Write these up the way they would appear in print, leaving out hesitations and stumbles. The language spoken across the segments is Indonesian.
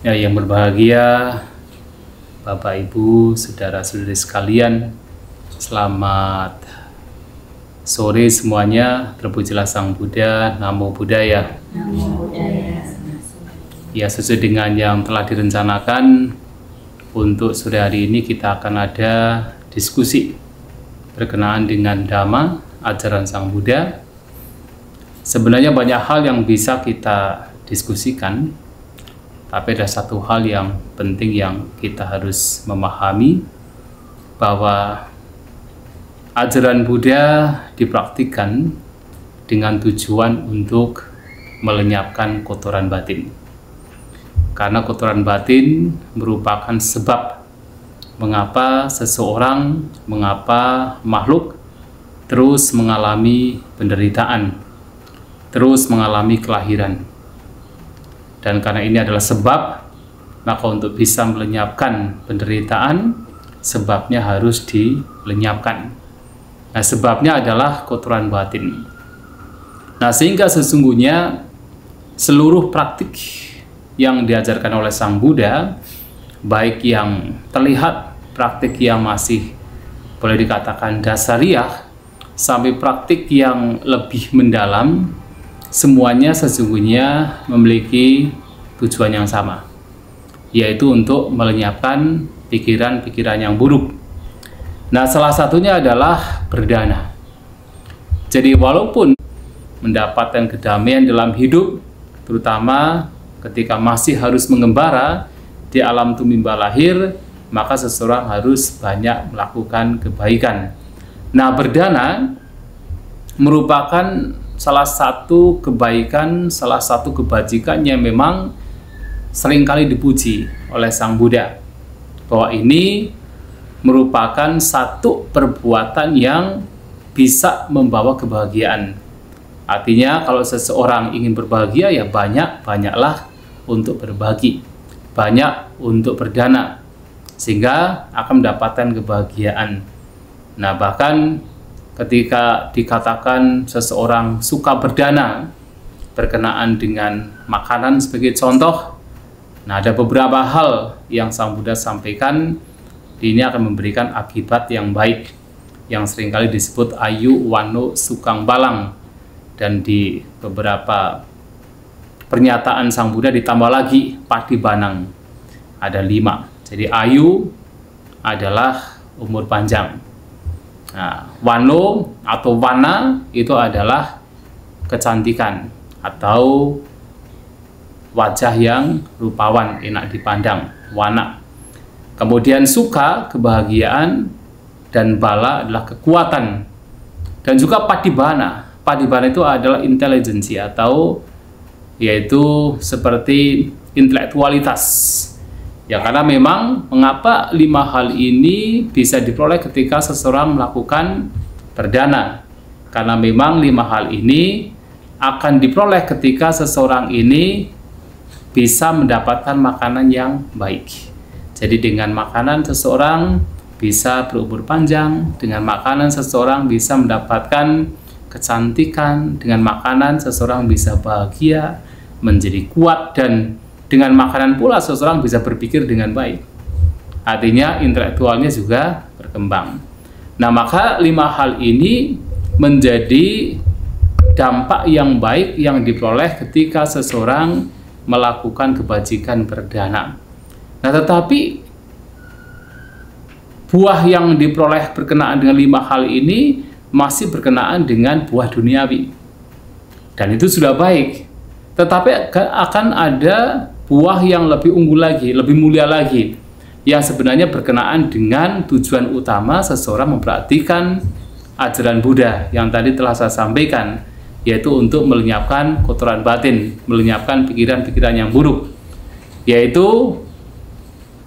Ya, yang berbahagia Bapak Ibu, saudara-saudari sekalian, selamat sore semuanya. Terpujilah Sang Buddha, Namo Buddhaya. Namo Buddhaya. Ya, sesuai dengan yang telah direncanakan, untuk sore hari ini kita akan ada diskusi berkenaan dengan Dhamma, ajaran Sang Buddha. Sebenarnya banyak hal yang bisa kita diskusikan, tapi ada satu hal yang penting yang kita harus memahami, bahwa ajaran Buddha dipraktikkan dengan tujuan untuk melenyapkan kotoran batin. Karena kotoran batin merupakan sebab mengapa seseorang, mengapa makhluk terus mengalami penderitaan, terus mengalami kelahiran. Dan karena ini adalah sebab, maka untuk bisa melenyapkan penderitaan, sebabnya harus dilenyapkan. Nah, sebabnya adalah kotoran batin. Nah, sehingga sesungguhnya seluruh praktik yang diajarkan oleh Sang Buddha, baik yang terlihat, praktik yang masih boleh dikatakan dasariah, sampai praktik yang lebih mendalam, semuanya sesungguhnya memiliki tujuan yang sama, yaitu untuk melenyapkan pikiran-pikiran yang buruk. Nah, salah satunya adalah berdana. Jadi walaupun mendapatkan kedamaian dalam hidup, terutama ketika masih harus mengembara di alam tumimba lahir, maka seseorang harus banyak melakukan kebaikan. Nah, berdana merupakan salah satu kebaikan, salah satu kebajikan yang memang seringkali dipuji oleh Sang Buddha, bahwa ini merupakan satu perbuatan yang bisa membawa kebahagiaan. Artinya kalau seseorang ingin berbahagia, ya banyaklah untuk berbagi, banyak untuk berdana, sehingga akan mendapatkan kebahagiaan. Nah, bahkan ketika dikatakan seseorang suka berdana berkenaan dengan makanan sebagai contoh, nah ada beberapa hal yang Sang Buddha sampaikan, ini akan memberikan akibat yang baik, yang seringkali disebut ayu wano sukang balang. Dan di beberapa pernyataan Sang Buddha ditambah lagi patibanang, ada 5. Jadi ayu adalah umur panjang. Nah, wano atau wana itu adalah kecantikan atau wajah yang rupawan, enak dipandang, wana. Kemudian suka, kebahagiaan, dan bala adalah kekuatan. Dan juga padibana. Padibana itu adalah intelijensi atau yaitu seperti intelektualitas. Ya, karena memang mengapa 5 hal ini bisa diperoleh ketika seseorang melakukan berdana, karena memang 5 hal ini akan diperoleh ketika seseorang ini bisa mendapatkan makanan yang baik. Jadi dengan makanan seseorang bisa berumur panjang, dengan makanan seseorang bisa mendapatkan kecantikan, dengan makanan seseorang bisa bahagia, menjadi kuat, dan dengan makanan pula seseorang bisa berpikir dengan baik. Artinya intelektualnya juga berkembang. Nah, maka 5 hal ini menjadi dampak yang baik yang diperoleh ketika seseorang melakukan kebajikan berdana. Nah, tetapi buah yang diperoleh berkenaan dengan 5 hal ini masih berkenaan dengan buah duniawi. Dan itu sudah baik. Tetapi akan ada buah yang lebih unggul lagi, lebih mulia lagi, yang sebenarnya berkenaan dengan tujuan utama seseorang memperhatikan ajaran Buddha yang tadi telah saya sampaikan, yaitu untuk melenyapkan kotoran batin, melenyapkan pikiran-pikiran yang buruk. Yaitu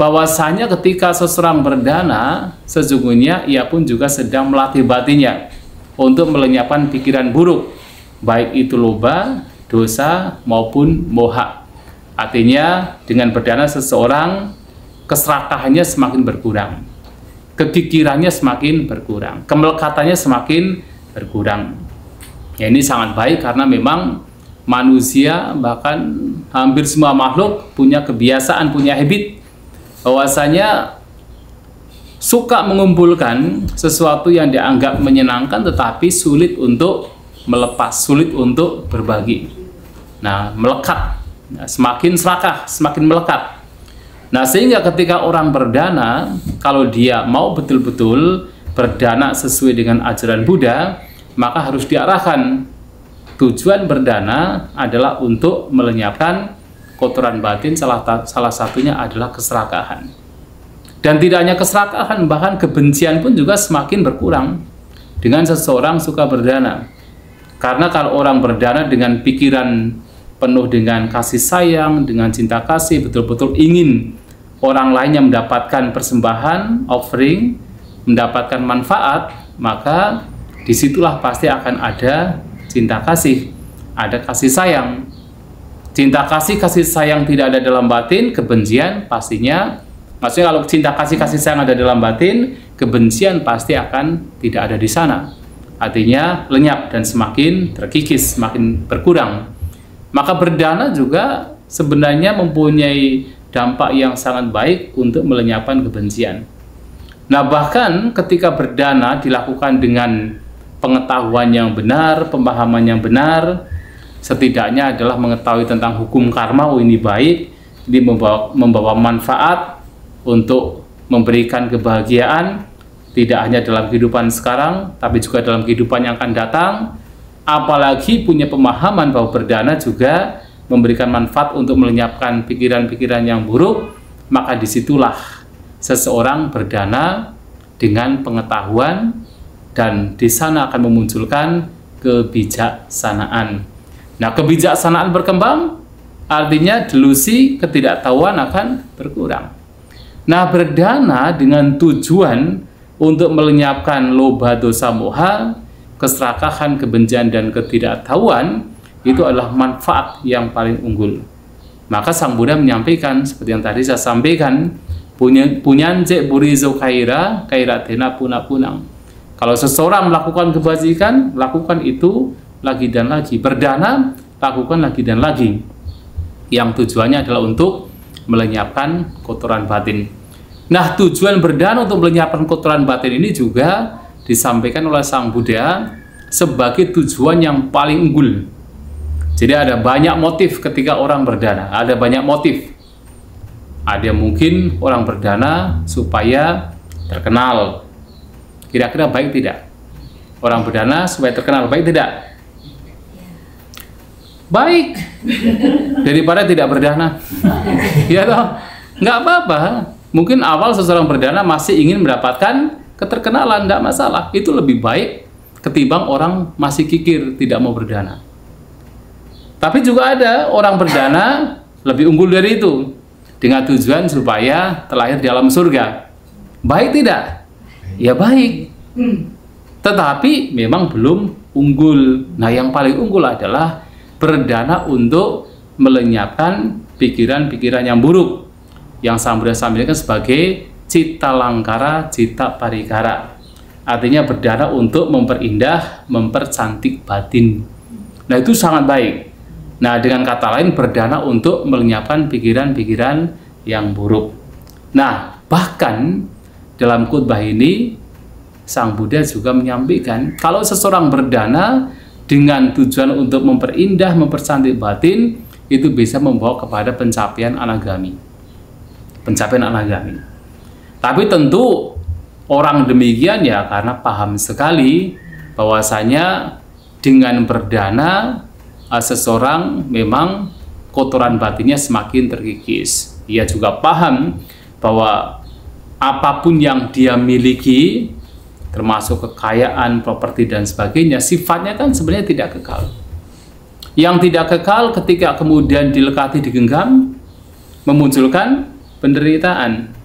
bahwasanya ketika seseorang berdana, sesungguhnya ia pun juga sedang melatih batinnya untuk melenyapkan pikiran buruk, baik itu loba, dosa, maupun moha. Artinya dengan berdana seseorang keserakahannya semakin berkurang, kekikirannya semakin berkurang, kemelekatannya semakin berkurang. Ya, ini sangat baik karena memang manusia, bahkan hampir semua makhluk punya kebiasaan, punya habit bahwasanya suka mengumpulkan sesuatu yang dianggap menyenangkan tetapi sulit untuk melepas, sulit untuk berbagi. Nah, melekat. Nah, semakin serakah, semakin melekat. Nah, sehingga ketika orang berdana, kalau dia mau betul-betul berdana sesuai dengan ajaran Buddha, maka harus diarahkan. Tujuan berdana adalah untuk melenyapkan kotoran batin, salah satunya adalah keserakahan. Dan tidak hanya keserakahan, bahkan kebencian pun juga semakin berkurang dengan seseorang suka berdana. Karena kalau orang berdana dengan pikiran penuh dengan kasih sayang, dengan cinta kasih, betul-betul ingin orang lainnya mendapatkan persembahan, offering, mendapatkan manfaat, maka disitulah pasti akan ada cinta kasih, ada kasih sayang. Cinta kasih, kasih sayang tidak ada dalam batin, kebencian pastinya, maksudnya kalau cinta kasih, kasih sayang ada dalam batin, kebencian pasti akan tidak ada di sana. Artinya lenyap dan semakin terkikis, semakin berkurang. Maka berdana juga sebenarnya mempunyai dampak yang sangat baik untuk melenyapkan kebencian. Nah, bahkan ketika berdana dilakukan dengan pengetahuan yang benar, pemahaman yang benar, setidaknya adalah mengetahui tentang hukum karma, oh ini baik, ini membawa manfaat untuk memberikan kebahagiaan, tidak hanya dalam kehidupan sekarang, tapi juga dalam kehidupan yang akan datang. Apalagi punya pemahaman bahwa berdana juga memberikan manfaat untuk melenyapkan pikiran-pikiran yang buruk, maka disitulah seseorang berdana dengan pengetahuan, dan di sana akan memunculkan kebijaksanaan. Nah, kebijaksanaan berkembang, artinya delusi, ketidaktahuan akan berkurang. Nah, berdana dengan tujuan untuk melenyapkan loba, dosa, moha, keserakahan, kebencian, dan ketidaktahuan, itu adalah manfaat yang paling unggul. Maka Sang Buddha menyampaikan, seperti yang tadi saya sampaikan, punyance burizo kaira, kairatena punang. Kalau seseorang melakukan kebajikan, lakukan itu lagi dan lagi. Berdana, lakukan lagi dan lagi. Yang tujuannya adalah untuk melenyapkan kotoran batin. Nah, tujuan berdana untuk melenyapkan kotoran batin ini juga disampaikan oleh Sang Buddha sebagai tujuan yang paling unggul. Jadi ada banyak motif ketika orang berdana, ada banyak motif. Ada mungkin orang berdana supaya terkenal. Kira-kira baik tidak? Orang berdana supaya terkenal, baik tidak? Baik. Daripada tidak berdana. Ya toh? Nggak apa-apa. Mungkin awal seseorang berdana masih ingin mendapatkan keterkenalan, tidak masalah. Itu lebih baik ketimbang orang masih kikir tidak mau berdana. Tapi juga ada orang berdana lebih unggul dari itu, dengan tujuan supaya terlahir di alam surga. Baik tidak? Ya baik. Tetapi memang belum unggul. Nah, yang paling unggul adalah berdana untuk melenyapkan pikiran-pikiran yang buruk, yang Sang Buddha sampaikan sebagai cita langkara, cita parikara. Artinya berdana untuk memperindah, mempercantik batin. Nah, itu sangat baik. Nah, dengan kata lain, berdana untuk melenyapkan pikiran-pikiran yang buruk. Nah, bahkan dalam khutbah ini, Sang Buddha juga menyampaikan, kalau seseorang berdana dengan tujuan untuk memperindah, mempercantik batin, itu bisa membawa kepada pencapaian anagami. Pencapaian anagami. Tapi tentu orang demikian ya karena paham sekali bahwasanya dengan berdana, seseorang memang kotoran batinnya semakin terkikis. Ia juga paham bahwa apapun yang dia miliki, termasuk kekayaan, properti, dan sebagainya, sifatnya kan sebenarnya tidak kekal. Yang tidak kekal ketika kemudian dilekati, digenggam, memunculkan penderitaan.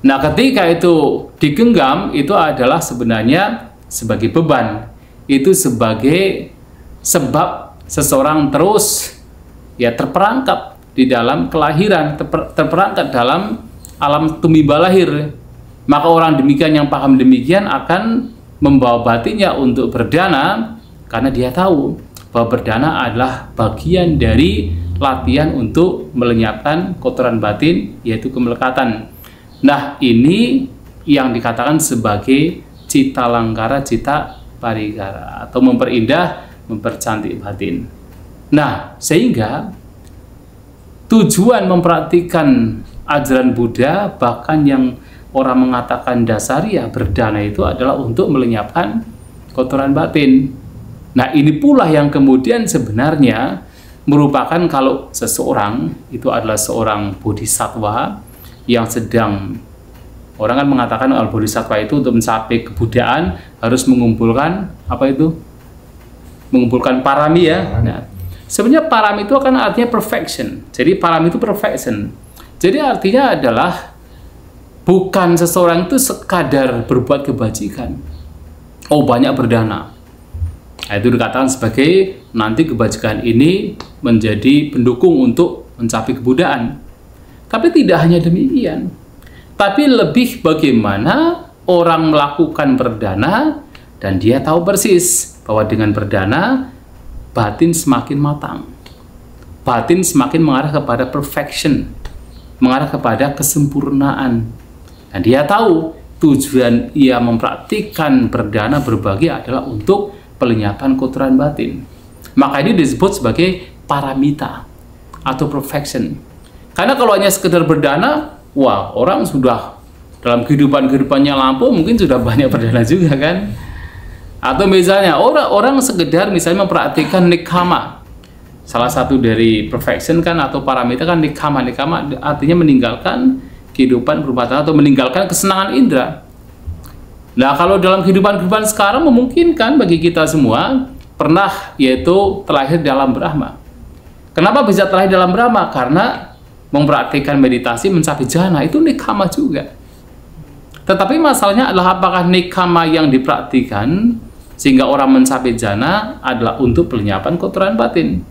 Nah, ketika itu digenggam, itu adalah sebenarnya sebagai beban. Itu sebagai sebab seseorang terus ya terperangkap di dalam kelahiran, terperangkap dalam alam tumimba lahir. Maka orang demikian yang paham demikian akan membawa batinnya untuk berdana karena dia tahu bahwa berdana adalah bagian dari latihan untuk melenyapkan kotoran batin, yaitu kemelekatan. Nah, ini yang dikatakan sebagai cita langkara, cita parikara, atau memperindah, mempercantik batin. Nah, sehingga tujuan mempraktikkan ajaran Buddha, bahkan yang orang mengatakan dasariya berdana, itu adalah untuk melenyapkan kotoran batin. Nah, ini pula yang kemudian sebenarnya merupakan, kalau seseorang itu adalah seorang bodhisattva yang sedang, orang kan mengatakan al bodhisattva itu untuk mencapai kebudayaan harus mengumpulkan apa itu? Mengumpulkan parami ya. Nah, sebenarnya parami itu kan artinya perfection. Jadi parami itu perfection. Jadi artinya adalah bukan seseorang itu sekadar berbuat kebajikan. Oh, banyak berdana. Nah, itu dikatakan sebagai nanti kebajikan ini menjadi pendukung untuk mencapai kebudayaan. Tapi tidak hanya demikian. Tapi lebih bagaimana orang melakukan berdana dan dia tahu persis bahwa dengan berdana batin semakin matang. Batin semakin mengarah kepada perfection, mengarah kepada kesempurnaan. Dan dia tahu tujuan ia mempraktikkan berdana berbagi adalah untuk pelenyapan kotoran batin. Maka ini disebut sebagai paramita atau perfection. Karena kalau hanya sekedar berdana, wah, orang sudah dalam kehidupannya lampu mungkin sudah banyak berdana juga kan. Atau misalnya orang sekedar misalnya mempraktikkan nikama. Salah satu dari perfection kan atau paramita kan nikama. Nikama artinya meninggalkan kehidupan berumah tangga atau meninggalkan kesenangan indera. Nah, kalau dalam kehidupan sekarang memungkinkan bagi kita semua pernah, yaitu terlahir dalam Brahma. Kenapa bisa terlahir dalam Brahma? Karena mempraktikkan meditasi mencapai jhana itu nikama juga. Tetapi masalahnya adalah apakah nikama yang dipraktikkan sehingga orang mencapai jhana adalah untuk pelenyapan kotoran batin.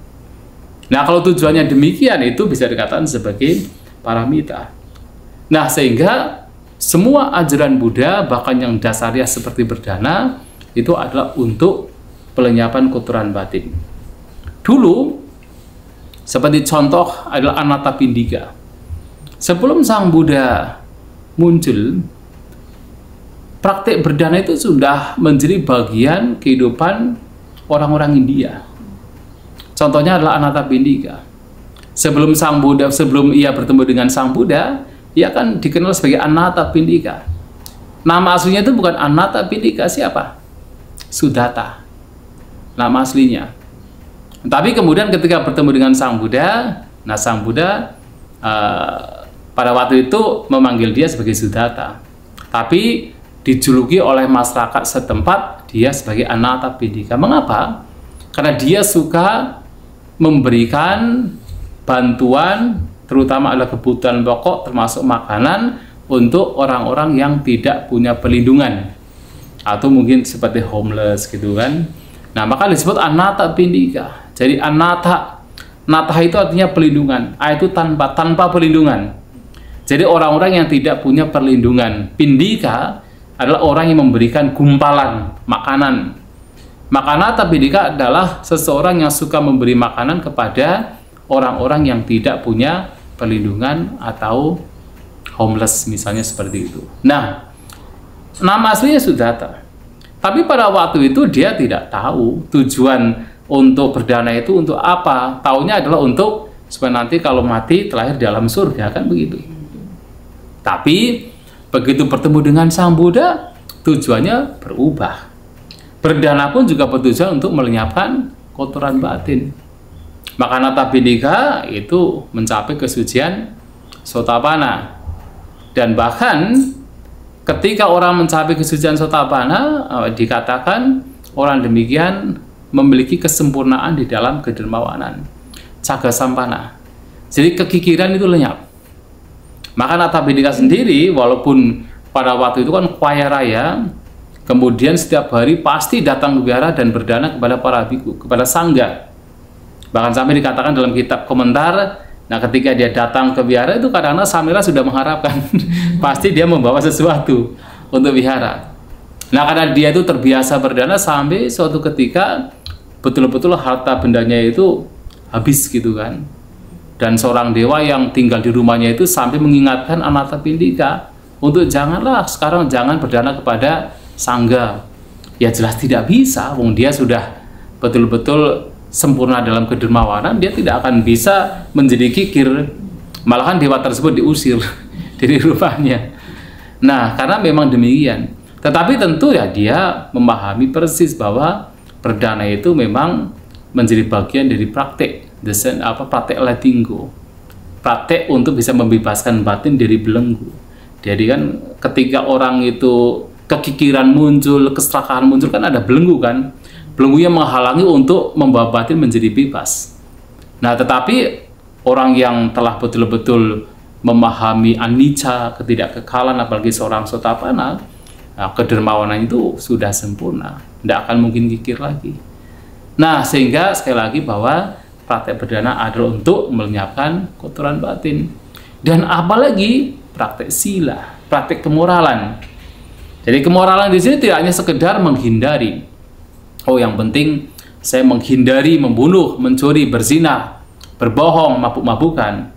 Nah, kalau tujuannya demikian, itu bisa dikatakan sebagai paramita. Nah, sehingga semua ajaran Buddha, bahkan yang dasarnya seperti berdana, itu adalah untuk pelenyapan kotoran batin. Dulu, seperti contoh adalah Anathapindika. Sebelum Sang Buddha muncul, praktik berdana itu sudah menjadi bagian kehidupan orang-orang India. Contohnya adalah Anathapindika. Sebelum ia bertemu dengan Sang Buddha, ia kan dikenal sebagai Anathapindika. Nama aslinya itu bukan Anathapindika, siapa? Sudatta. Nama aslinya. Tapi kemudian ketika bertemu dengan Sang Buddha, nah Sang Buddha pada waktu itu memanggil dia sebagai Sudatta. Tapi dijuluki oleh masyarakat setempat dia sebagai Anathapindika. Mengapa? Karena dia suka memberikan bantuan, terutama adalah kebutuhan pokok termasuk makanan untuk orang-orang yang tidak punya perlindungan atau mungkin seperti homeless gitu kan. Nah, maka disebut Anathapindika. Jadi anatha itu artinya perlindungan. Itu tanpa perlindungan. Jadi orang-orang yang tidak punya perlindungan. Pindika adalah orang yang memberikan gumpalan makanan. Maka Anathapindika adalah seseorang yang suka memberi makanan kepada orang-orang yang tidak punya perlindungan atau homeless misalnya seperti itu. Nah, nama aslinya Sudatta. Tapi pada waktu itu dia tidak tahu tujuan untuk berdana itu untuk apa. Taunya adalah untuk supaya nanti kalau mati terlahir dalam surga, kan begitu. Tapi begitu bertemu dengan Sang Buddha, tujuannya berubah. Berdana pun juga bertujuan untuk melenyapkan kotoran batin. Maka Anathapindika itu mencapai kesucian Sotapanna. Dan bahkan ketika orang mencapai kesucian Sotapanna, dikatakan orang demikian memiliki kesempurnaan di dalam kedermawanan, Cagasampana. Jadi kekikiran itu lenyap. Maka Anathapindika sendiri, walaupun pada waktu itu kan kaya raya, kemudian setiap hari pasti datang ke wihara dan berdana kepada para biku, kepada sangga. Bahkan sampai dikatakan dalam kitab komentar, nah ketika dia datang ke wihara itu kadang-kadang Samira sudah mengharapkan pasti dia membawa sesuatu untuk wihara. Nah, karena dia itu terbiasa berdana sampai suatu ketika betul-betul harta bendanya itu habis gitu kan. Dan seorang dewa yang tinggal di rumahnya itu sampai mengingatkan Anathapindika untuk janganlah sekarang jangan berdana kepada sangga. Ya jelas tidak bisa, wong dia sudah betul-betul sempurna dalam kedermawanan, dia tidak akan bisa menjadi kikir. Malahan dewa tersebut diusir dari rumahnya. Nah, karena memang demikian. Tetapi tentu ya dia memahami persis bahwa perdana itu memang menjadi bagian dari praktek praktek letting go, praktek untuk bisa membebaskan batin dari belenggu. Jadi kan ketika orang itu kekikiran muncul, keserakahan muncul, kan ada belenggu kan, belenggu yang menghalangi untuk membawa batin menjadi bebas. Nah, tetapi orang yang telah betul-betul memahami anicca, ketidakkekalan, apalagi seorang Sotapanna, nah, kedermawanan itu sudah sempurna, tidak akan mungkin kikir lagi. Nah, sehingga sekali lagi bahwa praktek perdana adalah untuk melenyapkan kotoran batin. Dan apalagi praktek sila, praktek kemoralan. Jadi kemoralan di sini tidak hanya sekedar menghindari. Oh, yang penting saya menghindari membunuh, mencuri, berzina, berbohong, mabuk-mabukan.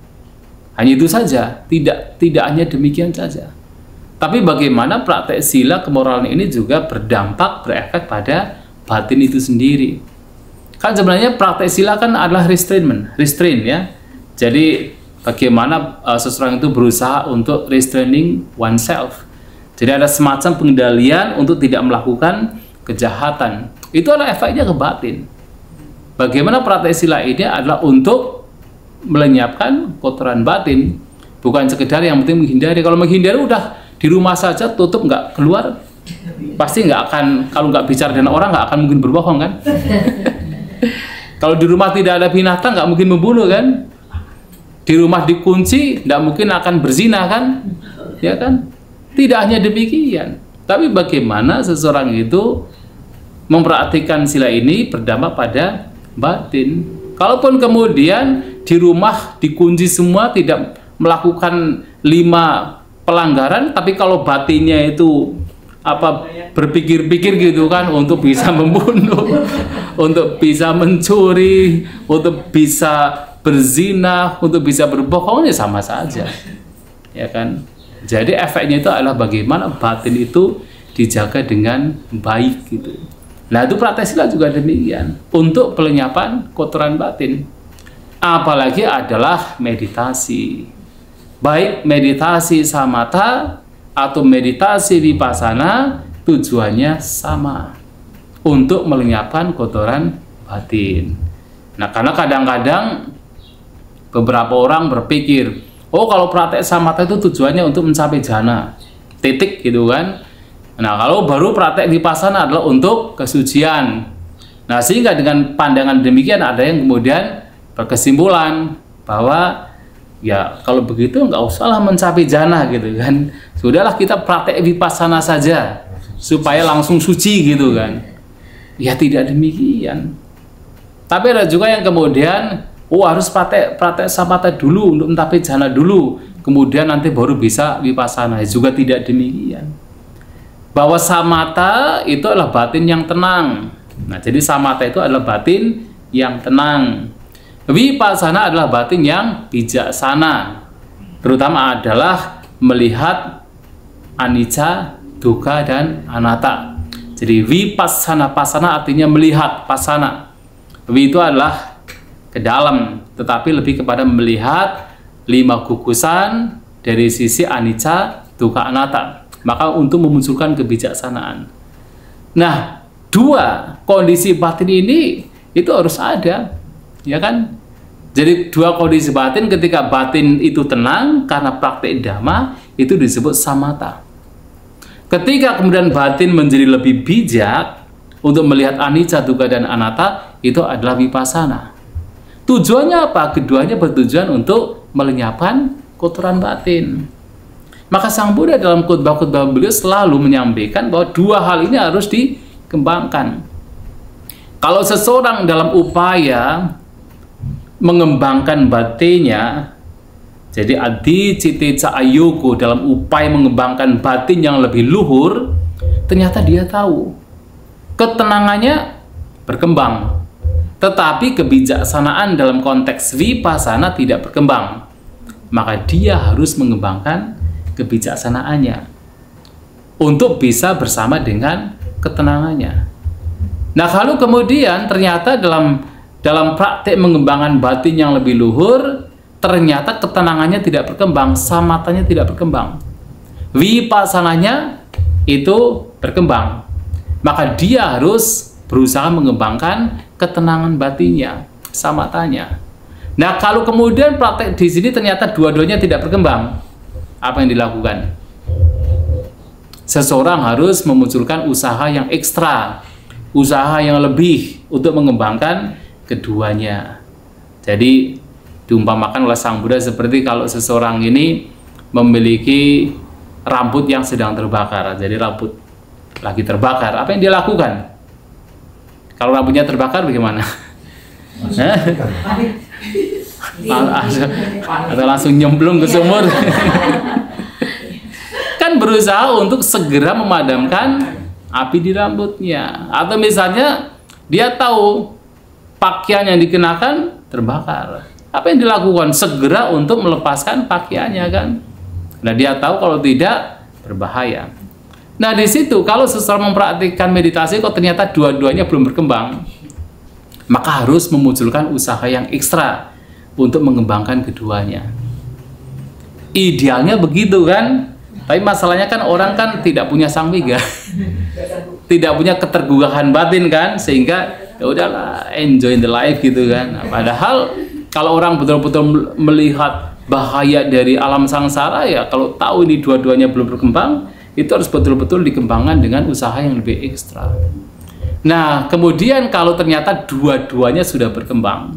Hanya itu saja, tidak hanya demikian saja. Tapi bagaimana praktek sila kemoralan ini juga berdampak, berefek pada batin itu sendiri. Kan sebenarnya praktek sila kan adalah restrain ya. Jadi bagaimana seseorang itu berusaha untuk restraining oneself. Jadi ada semacam pengendalian untuk tidak melakukan kejahatan. Itu adalah efeknya ke batin. Bagaimana praktek sila ini adalah untuk melenyapkan kotoran batin, bukan sekedar yang penting menghindari. Kalau menghindari udah di rumah saja tutup, nggak keluar, pasti nggak akan, kalau nggak bicara dengan orang nggak akan mungkin berbohong kan. Kalau di rumah tidak ada binatang nggak mungkin membunuh kan. Di rumah dikunci nggak mungkin akan berzina kan, ya kan. Tidak hanya demikian, tapi bagaimana seseorang itu memperhatikan sila ini berdampak pada batin. Kalaupun kemudian di rumah dikunci semua, tidak melakukan 5 pelanggaran, tapi kalau batinnya itu berpikir-pikir gitu kan, untuk bisa membunuh, untuk bisa mencuri, untuk bisa berzina, untuk bisa berbohong, ya sama saja, ya kan. Jadi efeknya itu adalah bagaimana batin itu dijaga dengan baik gitu. Nah, itu praktek sila juga demikian, untuk pelenyapan kotoran batin. Apalagi adalah meditasi, baik meditasi samatha atau meditasi vipassana, tujuannya sama, untuk melenyapkan kotoran batin. Nah, karena kadang-kadang beberapa orang berpikir, oh kalau praktek samatha itu tujuannya untuk mencapai jhana, titik gitu kan. Nah, kalau baru praktek vipassana adalah untuk kesucian. Nah, sehingga dengan pandangan demikian ada yang kemudian berkesimpulan bahwa ya kalau begitu nggak usahlah mencapai jhana gitu kan. Sudahlah kita praktek vipassana saja supaya langsung suci gitu kan. Ya tidak demikian. Tapi ada juga yang kemudian harus praktek samatha dulu untuk mencapai jhana dulu, kemudian nanti baru bisa vipassana. Juga tidak demikian. Bahwa samatha itu adalah batin yang tenang. Nah, jadi samatha itu adalah batin yang tenang. Vipassana adalah batin yang bijaksana. Terutama adalah melihat anicca, dukkha, dan anatta. Jadi vipassana, pasana artinya melihat, pasana. Vi itu adalah ke dalam, tetapi lebih kepada melihat 5 gugusan dari sisi anicca, dukkha, anatta. Maka untuk memunculkan kebijaksanaan. Nah, 2 kondisi batin ini itu harus ada, ya kan? Jadi 2 kondisi batin, ketika batin itu tenang karena praktek dhamma, itu disebut samatha. Ketika kemudian batin menjadi lebih bijak untuk melihat anicca, dukkha, dan anatta, itu adalah vipassana. Tujuannya apa? Keduanya bertujuan untuk melenyapkan kotoran batin. Maka Sang Buddha dalam khotbah-khotbah beliau selalu menyampaikan bahwa 2 hal ini harus dikembangkan. Kalau seseorang dalam upaya mengembangkan batinnya, jadi adi citte ca ayogo, dalam upaya mengembangkan batin yang lebih luhur, ternyata dia tahu ketenangannya berkembang, tetapi kebijaksanaan dalam konteks vipassana tidak berkembang, maka dia harus mengembangkan kebijaksanaannya untuk bisa bersama dengan ketenangannya. Nah, kalau kemudian ternyata dalam praktek mengembangkan batin yang lebih luhur, ternyata ketenangannya tidak berkembang, samatanya tidak berkembang, vipassananya itu berkembang, maka dia harus berusaha mengembangkan ketenangan batinnya, samatanya. Nah, kalau kemudian praktek di sini ternyata dua-duanya tidak berkembang, apa yang dilakukan? Seseorang harus memunculkan usaha yang ekstra, usaha yang lebih untuk mengembangkan keduanya. Jadi diumpamakan oleh Sang Buddha seperti kalau seseorang ini memiliki rambut yang sedang terbakar, jadi rambut lagi terbakar, apa yang dia lakukan? Kalau rambutnya terbakar bagaimana? Atau langsung nyemplung ke sumur? Kan berusaha untuk segera memadamkan api di rambutnya. Atau misalnya dia tahu pakaian yang dikenakan terbakar, apa yang dilakukan? Segera untuk melepaskan pakaiannya, kan? Nah, dia tahu kalau tidak berbahaya. Nah, di situ kalau seseorang mempraktikkan meditasi kok ternyata dua-duanya belum berkembang, maka harus memunculkan usaha yang ekstra untuk mengembangkan keduanya. Idealnya begitu, kan? Tapi masalahnya kan orang kan tidak punya sangmiga, tidak punya ketergugahan batin, kan? Sehingga ya udahlah, enjoy the life gitu, kan? Nah, padahal kalau orang betul-betul melihat bahaya dari alam sangsara, ya kalau tahu ini dua-duanya belum berkembang, itu harus betul-betul dikembangkan dengan usaha yang lebih ekstra. Nah, kemudian kalau ternyata dua-duanya sudah berkembang,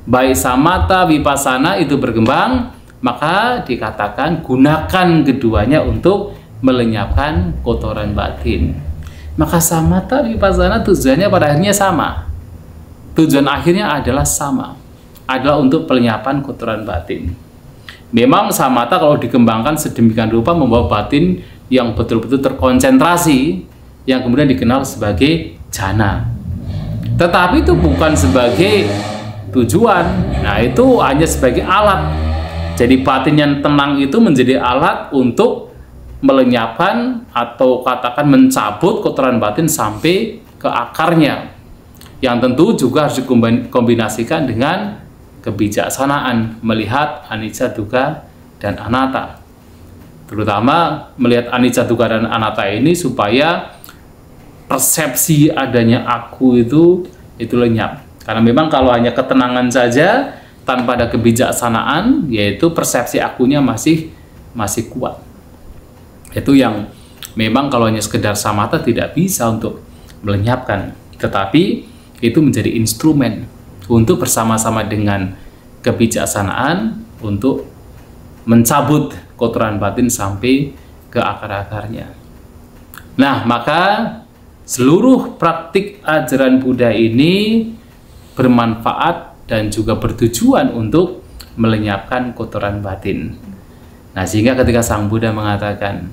baik samatha, vipassana itu berkembang, maka dikatakan gunakan keduanya untuk melenyapkan kotoran batin. Maka samatha, vipassana tujuannya pada akhirnya sama. Tujuan akhirnya adalah sama, adalah untuk pelenyapan kotoran batin. Memang samatha kalau dikembangkan sedemikian rupa membawa batin yang betul-betul terkonsentrasi, yang kemudian dikenal sebagai jhana. Tetapi itu bukan sebagai tujuan. Nah, itu hanya sebagai alat. Jadi batin yang tenang itu menjadi alat untuk melenyapkan atau katakan mencabut kotoran batin sampai ke akarnya, yang tentu juga harus dikombinasikan dengan kebijaksanaan melihat anicca, dukkha, dan anatta. Terutama melihat anicca, dukkha, dan anatta ini supaya persepsi adanya aku itu lenyap. Karena memang kalau hanya ketenangan saja tanpa ada kebijaksanaan, yaitu persepsi akunya masih kuat. Itu yang memang kalau hanya sekedar samatha tidak bisa untuk melenyapkan, tetapi itu menjadi instrumen untuk bersama-sama dengan kebijaksanaan untuk mencabut kotoran batin sampai ke akar-akarnya. Nah, maka seluruh praktik ajaran Buddha ini bermanfaat dan juga bertujuan untuk melenyapkan kotoran batin. Nah, sehingga ketika Sang Buddha mengatakan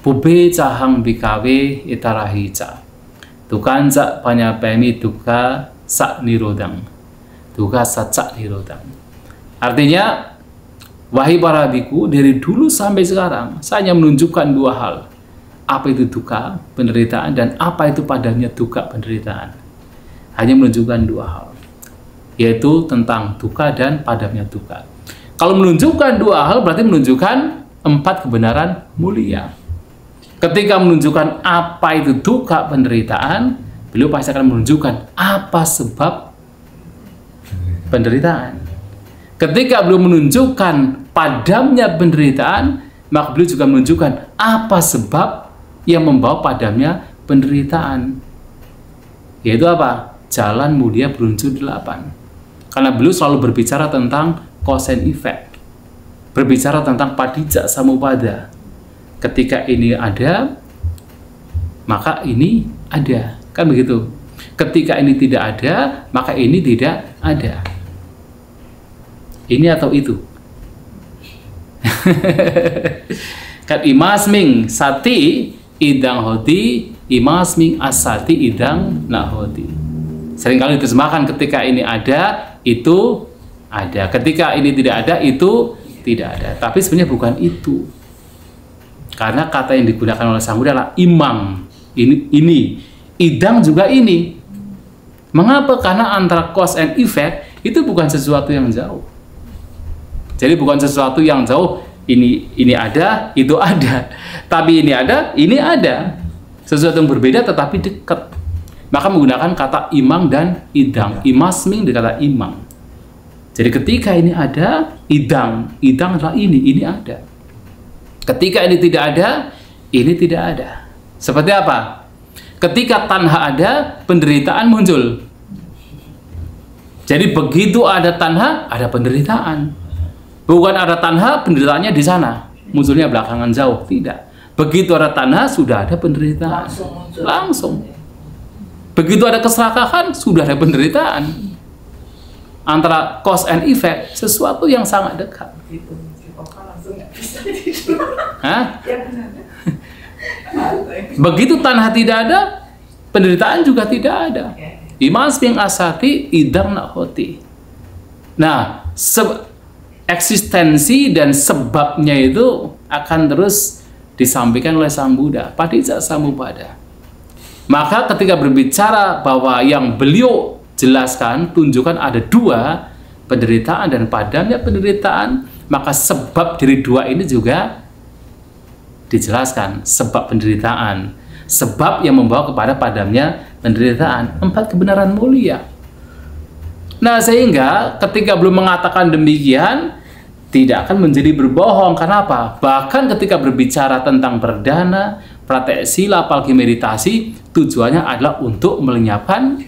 Pube cahang bikawe itarahica Dukanca panyapemi dukkha sak nirodang dukkha saca nirodang. Artinya, wahai para biku, dari dulu sampai sekarang saya hanya menunjukkan dua hal. Apa itu dukkha, penderitaan, dan apa itu padamnya dukkha, penderitaan. Hanya menunjukkan dua hal, yaitu tentang dukkha dan padamnya dukkha. Kalau menunjukkan dua hal berarti menunjukkan 4 kebenaran mulia. Ketika menunjukkan apa itu dukkha, penderitaan, beliau pasti akan menunjukkan apa sebab penderitaan. Ketika beliau menunjukkan padamnya penderitaan, maka beliau juga menunjukkan apa sebab yang membawa padamnya penderitaan. Yaitu apa? Jalan mulia berunsur 8. Karena beliau selalu berbicara tentang cause and effect, berbicara tentang padijja samuppada. Ketika ini ada, maka ini ada, kan begitu. Ketika ini tidak ada, maka ini tidak ada. Ini atau itu. Kan imasming sati idang hoti, imasming asati idang nahoti. Seringkali diterjemahkan ketika ini ada, itu ada. Ketika ini tidak ada, itu tidak ada. Tapi sebenarnya bukan itu. Karena kata yang digunakan oleh Sang Buddha adalah imam. Ini. Idang juga ini. Mengapa? Karena antara cause and effect itu bukan sesuatu yang jauh. Jadi bukan sesuatu yang jauh, ini ada, itu ada. Tapi ini ada, ini ada. Sesuatu yang berbeda tetapi dekat. Maka menggunakan kata imam dan idang. Imasming dengan kata imam. Jadi ketika ini ada, idang adalah ini ada. Ketika ini tidak ada, ini tidak ada. Seperti apa? Ketika tanha ada, penderitaan muncul. Jadi begitu ada tanha, ada penderitaan. Bukan ada tanha, penderitaannya di sana. Munculnya belakangan jauh. Tidak. Begitu ada tanha, sudah ada penderitaan. Langsung. Begitu ada keserakahan, sudah ada penderitaan. Antara cause and effect, sesuatu yang sangat dekat. Hah? Begitu tanah tidak ada, penderitaan juga tidak ada. Imas ping asati idang nakhoti. Nah, eksistensi dan sebabnya itu akan terus disampaikan oleh Sang Buddha. Padicca Samuppada. Maka ketika berbicara bahwa yang beliau jelaskan, tunjukkan ada dua, penderitaan dan padamnya penderitaan, maka sebab dari dua ini juga dijelaskan. Sebab penderitaan, sebab yang membawa kepada padamnya penderitaan, 4 kebenaran mulia. Nah, sehingga ketika belum mengatakan demikian, tidak akan menjadi berbohong. Kenapa? Bahkan ketika berbicara tentang perdana, praktek sila, apalagi meditasi, tujuannya adalah untuk melenyapkan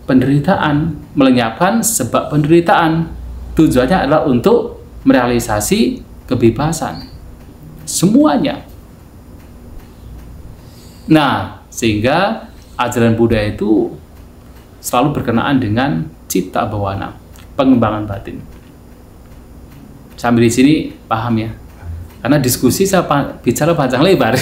penderitaan, melenyapkan sebab penderitaan. Tujuannya adalah untuk merealisasi kebebasan. Semuanya. Nah, sehingga ajaran Buddha itu selalu berkenaan dengan cita bawana, pengembangan batin. Sampai di sini paham ya? Karena diskusi saya bicara panjang lebar.